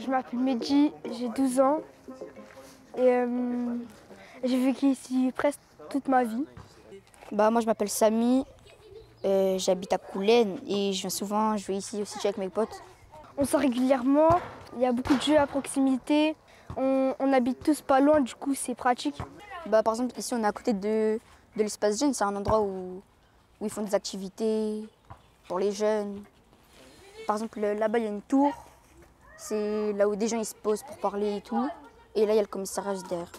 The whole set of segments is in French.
Je m'appelle Medji, j'ai 12 ans et j'ai vécu ici presque toute ma vie. Moi je m'appelle Samy, j'habite à Coulennes et je viens souvent jouer ici aussi avec mes potes. On sort régulièrement, il y a beaucoup de jeux à proximité, on habite tous pas loin, du coup c'est pratique. Par exemple ici on est à côté de l'espace jeune, c'est un endroit où ils font des activités pour les jeunes. Par exemple là-bas il y a une tour, c'est là où des gens ils se posent pour parler et tout. Et là il y a le commissariat juste derrière.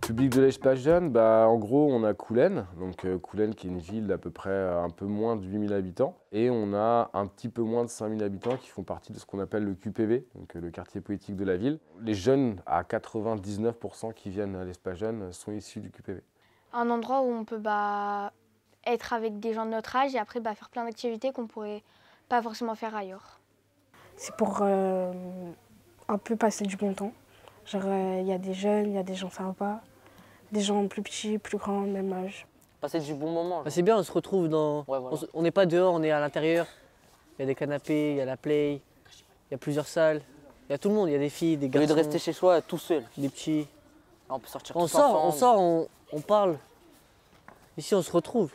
Public de l'espace jeune, en gros on a Coulennes, Coulennes qui est une ville d'à peu près un peu moins de 8000 habitants et on a un petit peu moins de 5000 habitants qui font partie de ce qu'on appelle le QPV, donc le quartier politique de la ville. Les jeunes, à 99% qui viennent à l'espace jeune, sont issus du QPV. Un endroit où on peut être avec des gens de notre âge et après faire plein d'activités qu'on ne pourrait pas forcément faire ailleurs. C'est pour un peu passer du bon temps. Genre il y a des jeunes, il y a des gens sympas. Des gens plus petits, plus grands, même âge. Passer du bon moment. C'est bien, on se retrouve dans... Ouais, voilà. On n'est pas dehors, on est à l'intérieur. Il y a des canapés, il y a la play, il y a plusieurs salles. Il y a tout le monde, il y a des filles, des garçons. Au lieu de rester chez soi tout seul. Des petits. Là, on peut sortir On tous sort, ensemble. on sort, on parle. Ici, on se retrouve.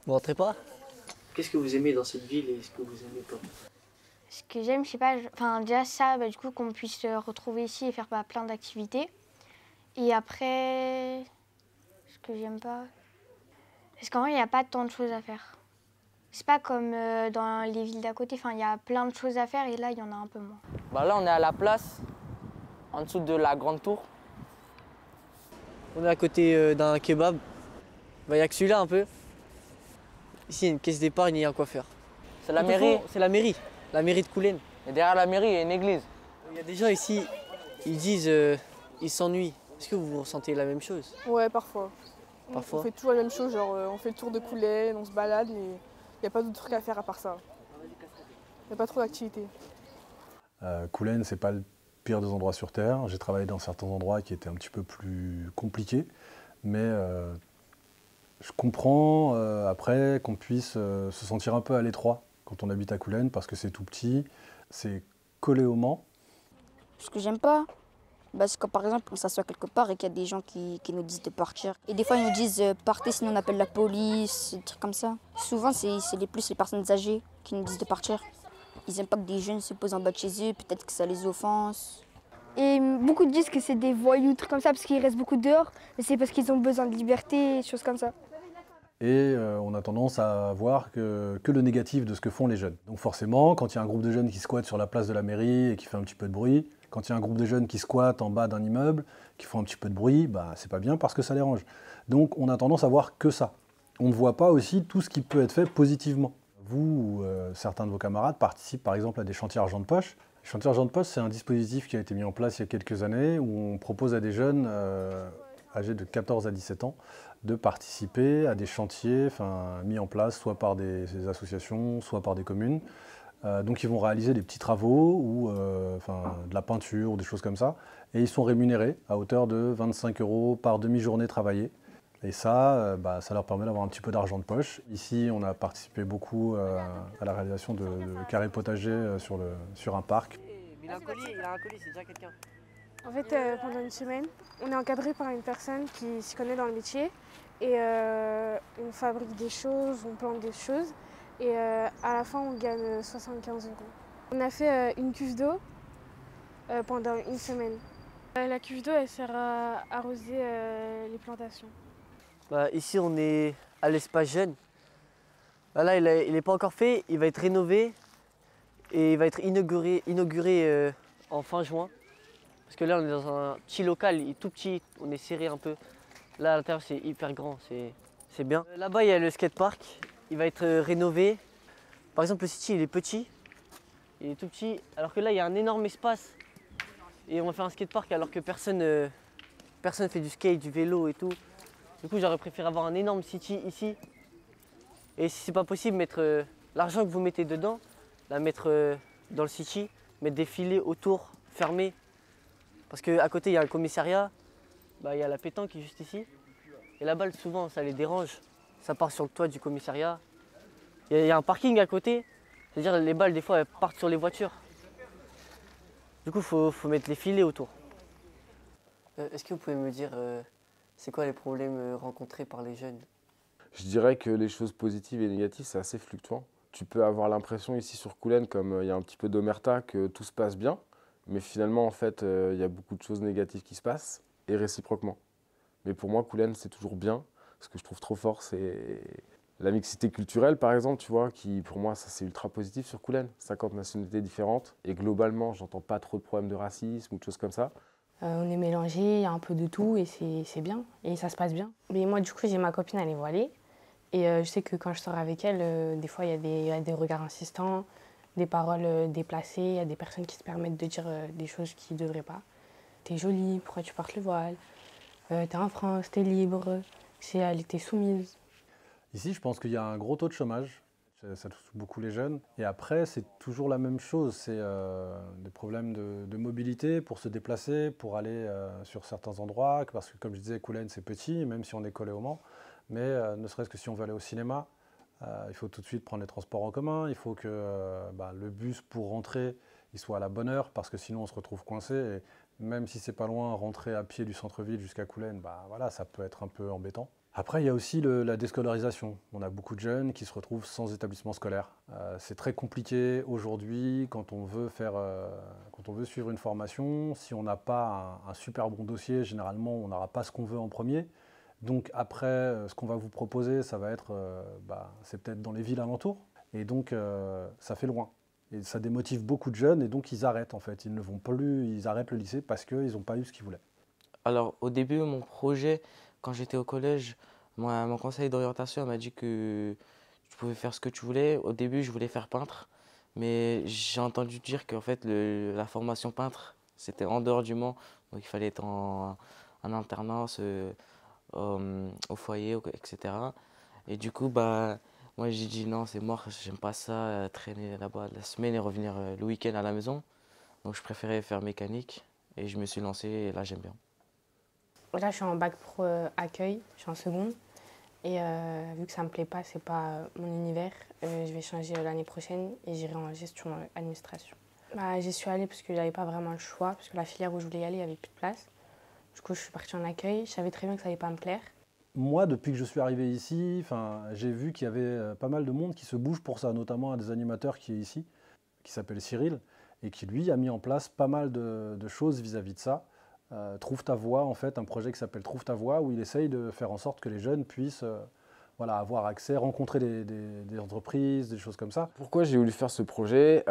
Vous rentrez pas? Qu'est-ce que vous aimez dans cette ville et ce que vous aimez pas? Ce que j'aime, je sais pas, déjà ça, du coup qu'on puisse se retrouver ici et faire plein d'activités. Et après, ce que j'aime pas, parce qu'en vrai, il n'y a pas tant de choses à faire. C'est pas comme dans les villes d'à côté, il y a plein de choses à faire et là, il y en a un peu moins. Là, on est à la place, en dessous de la grande tour. On est à côté d'un kebab. Il y a que celui-là un peu. Ici, il y a une caisse d'épargne et il y a un coiffeur. C'est la mairie. C'est la mairie de Coulennes. Et derrière la mairie, il y a une église. Il y a des gens ici, ils disent ils s'ennuient. Est-ce que vous ressentez la même chose? Ouais, parfois. Parfois. On fait toujours la même chose, genre on fait le tour de Coulennes, on se balade, mais il n'y a pas d'autres trucs à faire à part ça. Il n'y a pas trop d'activités. Coulennes, c'est pas le pire des endroits sur Terre. J'ai travaillé dans certains endroits qui étaient un petit peu plus compliqués, mais je comprends après qu'on puisse se sentir un peu à l'étroit quand on habite à Coulennes parce que c'est tout petit, c'est collé au Mans. Ce que j'aime pas, c'est quand par exemple on s'assoit quelque part et qu'il y a des gens qui nous disent de partir. Et des fois ils nous disent partez sinon on appelle la police, des trucs comme ça. Souvent c'est plus les personnes âgées qui nous disent de partir. Ils n'aiment pas que des jeunes se posent en bas de chez eux, peut-être que ça les offense. Et beaucoup disent que c'est des voyous, trucs comme ça, parce qu'ils restent beaucoup dehors, mais c'est parce qu'ils ont besoin de liberté, choses comme ça. Et on a tendance à voir que le négatif de ce que font les jeunes. Donc forcément, quand il y a un groupe de jeunes qui squattent sur la place de la mairie et qui fait un petit peu de bruit, quand il y a un groupe de jeunes qui squattent en bas d'un immeuble, qui font un petit peu de bruit, c'est pas bien parce que ça dérange. Donc on a tendance à voir que ça. On ne voit pas aussi tout ce qui peut être fait positivement. Vous ou certains de vos camarades participent par exemple à des chantiers argent de poche. Les chantiers argent de poche, c'est un dispositif qui a été mis en place il y a quelques années où on propose à des jeunes âgés de 14 à 17 ans de participer à des chantiers mis en place soit par des associations, soit par des communes. Donc ils vont réaliser des petits travaux ou de la peinture ou des choses comme ça. Et ils sont rémunérés à hauteur de 25 € par demi-journée travaillée. Et ça, ça leur permet d'avoir un petit peu d'argent de poche. Ici, on a participé beaucoup à la réalisation de carrés potagers sur un parc. Il a un collier, c'est déjà quelqu'un. En fait, pendant une semaine, on est encadré par une personne qui s'y connaît dans le métier. Et on fabrique des choses, on plante des choses. Et à la fin, on gagne 75 €. On a fait une cuve d'eau pendant une semaine. La cuve d'eau, elle sert à arroser les plantations. Ici, on est à l'espace jeune. Là, il n'est pas encore fait, il va être rénové et il va être inauguré en fin juin. Parce que là, on est dans un petit local, il est tout petit, on est serré un peu. Là, à l'intérieur, c'est hyper grand, c'est bien. Là-bas, il y a le skatepark, il va être rénové. Par exemple, le City, il est petit, il est tout petit, alors que là, il y a un énorme espace. Et on va faire un skatepark alors que personne fait du skate, du vélo et tout. Du coup, j'aurais préféré avoir un énorme City ici. Et si c'est pas possible, mettre L'argent que vous mettez dedans, la mettre dans le city, mettre des filets autour, fermés. Parce qu'à côté, il y a un commissariat, il y a la pétanque qui est juste ici. Et la balle, souvent, ça les dérange. Ça part sur le toit du commissariat. Il y a un parking à côté. C'est-à-dire les balles, des fois, elles partent sur les voitures. Du coup, il faut mettre les filets autour. Est-ce que vous pouvez me dire, c'est quoi les problèmes rencontrés par les jeunes? Je dirais que les choses positives et négatives, c'est assez fluctuant. Tu peux avoir l'impression ici sur Coulennes, comme il y a un petit peu d'omerta, que tout se passe bien. Mais finalement, en fait, il y a beaucoup de choses négatives qui se passent, et réciproquement. Mais pour moi, Coulennes, c'est toujours bien. Ce que je trouve trop fort, c'est la mixité culturelle, par exemple, tu vois, qui, pour moi, ça, c'est ultra positif sur Coulennes. 50 nationalités différentes. Et globalement, j'entends pas trop de problèmes de racisme ou de choses comme ça. On est mélangés, il y a un peu de tout et c'est bien. Et ça se passe bien. Mais moi, du coup, j'ai ma copine, elle est voilée. Et je sais que quand je sors avec elle, des fois, il y a des regards insistants, des paroles déplacées, il y a des personnes qui se permettent de dire des choses qu'ils ne devraient pas. T'es jolie, pourquoi tu portes le voile? T'es en France, t'es libre, si elle était soumise. Ici, je pense qu'il y a un gros taux de chômage. Ça touche beaucoup les jeunes. Et après, c'est toujours la même chose. C'est des problèmes de mobilité pour se déplacer, pour aller sur certains endroits. Parce que, comme je disais, Coulennes, c'est petit, même si on est collé au Mans. Mais ne serait-ce que si on veut aller au cinéma, il faut tout de suite prendre les transports en commun. Il faut que le bus, pour rentrer, il soit à la bonne heure, parce que sinon, on se retrouve coincé. Et même si c'est pas loin, rentrer à pied du centre-ville jusqu'à Coulennes, voilà, ça peut être un peu embêtant. Après, il y a aussi la déscolarisation. On a beaucoup de jeunes qui se retrouvent sans établissement scolaire. C'est très compliqué aujourd'hui quand on veut suivre une formation. Si on n'a pas un super bon dossier, généralement, on n'aura pas ce qu'on veut en premier. Donc après, ce qu'on va vous proposer, ça va être, c'est peut-être dans les villes alentours. Et donc, ça fait loin. Et ça démotive beaucoup de jeunes et donc ils arrêtent en fait. Ils ne vont plus, ils arrêtent le lycée parce qu'ils n'ont pas eu ce qu'ils voulaient. Alors au début, mon projet, quand j'étais au collège, mon conseil d'orientation m'a dit que tu pouvais faire ce que tu voulais. Au début, je voulais faire peintre, mais j'ai entendu dire qu'en fait la formation peintre, c'était en dehors du Mans, donc il fallait être en alternance au foyer, etc. Et du coup, moi j'ai dit non, c'est mort, j'aime pas ça, traîner là-bas la semaine et revenir le week-end à la maison. Donc je préférais faire mécanique et je me suis lancé et là j'aime bien. Là, je suis en bac pro accueil, je suis en seconde. Et vu que ça me plaît pas, c'est pas mon univers, je vais changer l'année prochaine et j'irai en gestion administration. J'y suis allée parce que j'avais pas vraiment le choix, parce que la filière où je voulais y aller, il n'y avait plus de place. Du coup, je suis partie en accueil. Je savais très bien que ça allait pas me plaire. Moi, depuis que je suis arrivé ici, j'ai vu qu'il y avait pas mal de monde qui se bouge pour ça, notamment un des animateurs qui est ici, qui s'appelle Cyril, et qui lui a mis en place pas mal de choses vis-à-vis de ça. Trouve ta voix, en fait, un projet qui s'appelle Trouve ta voix, où il essaye de faire en sorte que les jeunes puissent avoir accès, rencontrer des entreprises, des choses comme ça. Pourquoi j'ai voulu faire ce projet?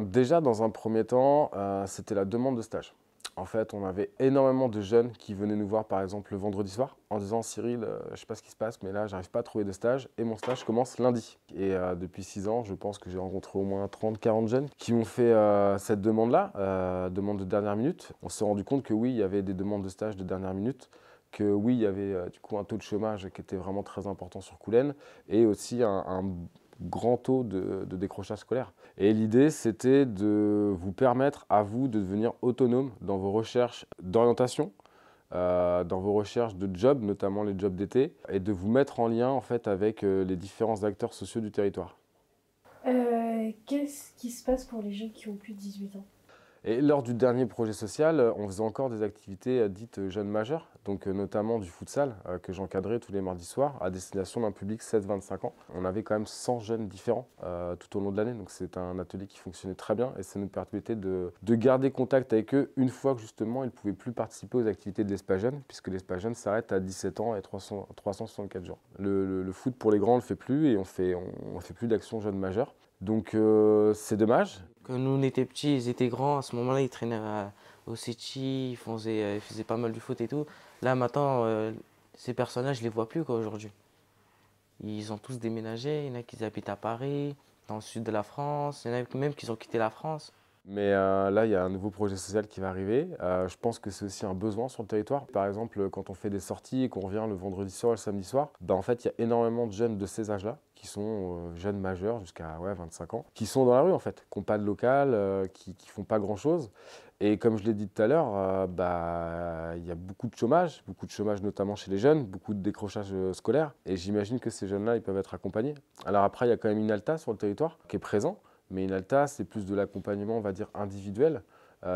Déjà, dans un premier temps, c'était la demande de stage. En fait, on avait énormément de jeunes qui venaient nous voir, par exemple, le vendredi soir, en disant « Cyril, je ne sais pas ce qui se passe, mais là, j'arrive pas à trouver de stage et mon stage commence lundi. » Et depuis 6 ans, je pense que j'ai rencontré au moins 30-40 jeunes qui m'ont fait cette demande-là, demande de dernière minute. On s'est rendu compte que oui, il y avait des demandes de stage de dernière minute, que oui, il y avait du coup un taux de chômage qui était vraiment très important sur Coulennes et aussi un grand taux de décrochage scolaire. Et l'idée, c'était de vous permettre à vous de devenir autonome dans vos recherches d'orientation, dans vos recherches de jobs, notamment les jobs d'été, et de vous mettre en lien en fait avec les différents acteurs sociaux du territoire. Qu'est-ce qui se passe pour les jeunes qui ont plus de 18 ans? Et lors du dernier projet social, on faisait encore des activités dites jeunes majeurs, donc notamment du futsal que j'encadrais tous les mardis soirs à destination d'un public 16-25 ans. On avait quand même 100 jeunes différents tout au long de l'année, donc c'est un atelier qui fonctionnait très bien et ça nous permettait de garder contact avec eux une fois que justement ils ne pouvaient plus participer aux activités de l'Espace Jeune, puisque l'Espace Jeune s'arrête à 17 ans et 364 jours. Le foot pour les grands, on ne le fait plus et on fait plus d'actions jeunes majeures. Donc c'est dommage. Quand nous on était petits, ils étaient grands, à ce moment-là ils traînaient au City, ils faisaient pas mal du foot et tout. Là maintenant, ces personnages je les vois plus aujourd'hui. Ils ont tous déménagé, il y en a qui habitent à Paris, dans le sud de la France, il y en a même qui ont quitté la France. Mais là, il y a un nouveau projet social qui va arriver. Je pense que c'est aussi un besoin sur le territoire. Par exemple, quand on fait des sorties et qu'on revient le vendredi soir, le samedi soir, bah, en fait, il y a énormément de jeunes de ces âges-là, qui sont jeunes majeurs jusqu'à 25 ans, qui sont dans la rue en fait, qui n'ont pas de local, qui ne font pas grand-chose. Et comme je l'ai dit tout à l'heure, bah, il y a beaucoup de chômage notamment chez les jeunes, beaucoup de décrochage scolaire. Et j'imagine que ces jeunes-là, ils peuvent être accompagnés. Alors après, il y a quand même une ALTA sur le territoire qui est présent. Mais une ALTA, c'est plus de l'accompagnement, on va dire, individuel,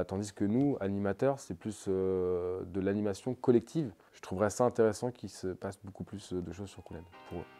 tandis que nous, animateurs, c'est plus de l'animation collective. Je trouverais ça intéressant qu'il se passe beaucoup plus de choses sur Coulennes pour eux.